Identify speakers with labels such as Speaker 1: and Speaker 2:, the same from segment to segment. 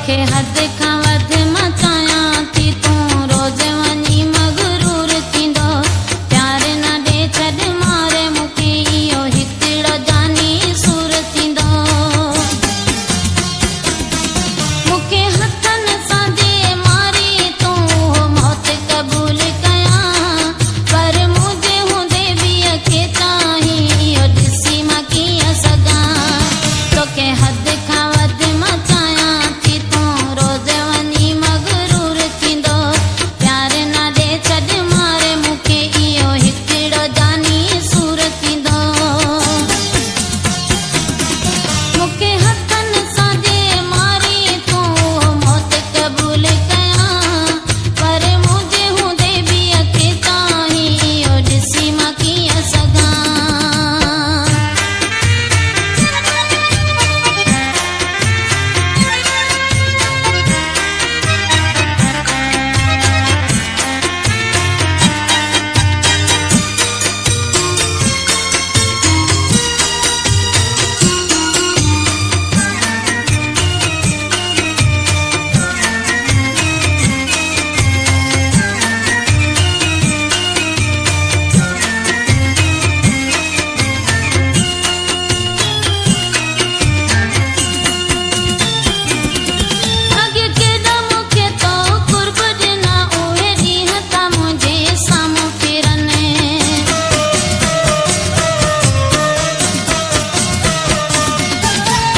Speaker 1: तोखे हद खां वध मचायां थी तूं रोज़ वञी मगरूर थींदो प्यार न ॾे छॾ मारे मूंखे इहो हिकिड़ो जानी सूर थींदो मूंखे हथनि सां जे मारी तूं मौत क़बूल कयां पर मुंहिंजे हूंदे ॿीअ खे चाहीं इहो ॾिसी मां कीअं सघां तोखे हद खां वध मचायां थी तूं रोज़ वञी मगरूर थींदो प्यार न ॾे छॾ मारे मूंखे इहो हिकिड़ो जानी सूर थींदो मूंखे हथनि सां जे मारी तूं मौत क़बूल कयां पर मुंहिंजे हूंदे ॿीअ खे चाहीं इहो ॾिसी मां कीअं सघां अॻे केॾा मूंखे तो क़ुर्ब ॾिना उहे ॾींहं था मुंहिंजे साम्हूं फिरनि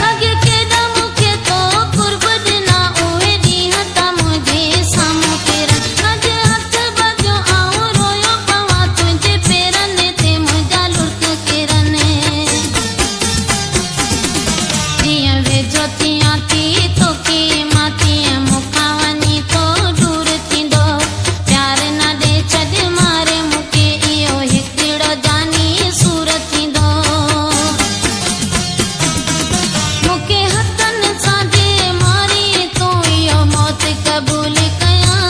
Speaker 1: अॻे केॾा मूंखे तो क़ुर्ब ॾिना उहे ॾींहं था मुंहिंजे साम्हूं फिरनि अॼु हथ ॿधियो ऐं रोयो पवां तुंहिंजे पेरनि ते मुंहिंजा लुर्क किरनि जीअं वेझो थियां थी तोखे मां तीअं मूंखां वञी तो दूर थींदो प्यार न ॾे छॾ मारे मूंखे इहो हिकिड़ो जानी सूर थींदो मूंखे हथनि सां जे मारी तूं इहो मौत क़बूल कयां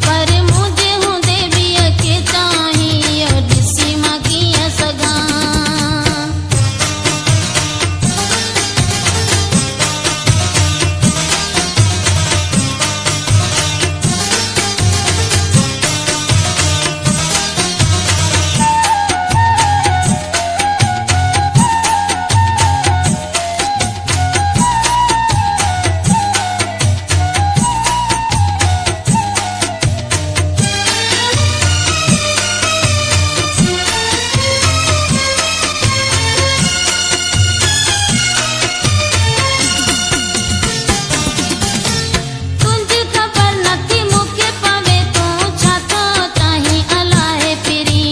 Speaker 1: पर मुंहिंजे हूंदे ॿीअ खे चाहीं इहो ॾिसी मां कीअं सघां तुंहिंजी ख़बर नथी मूंखे पवे तूं छा थो चाहीं अलाए फिरी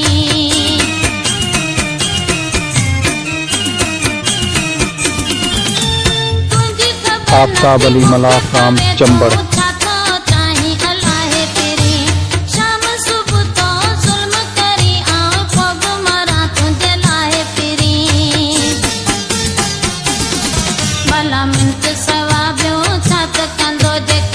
Speaker 1: तुंहिंजी ख़बर
Speaker 2: आफ्ताब अली मलाह खाम चंबड़
Speaker 1: छा थो चाहीं अलाए फिरी शाम सुबुह तो ज़ुल्म करी ऐं पोइ बि मरां तुंहिंजे लाइ फिरी भला मिंट सवा ॿियो छा त कंदो जेको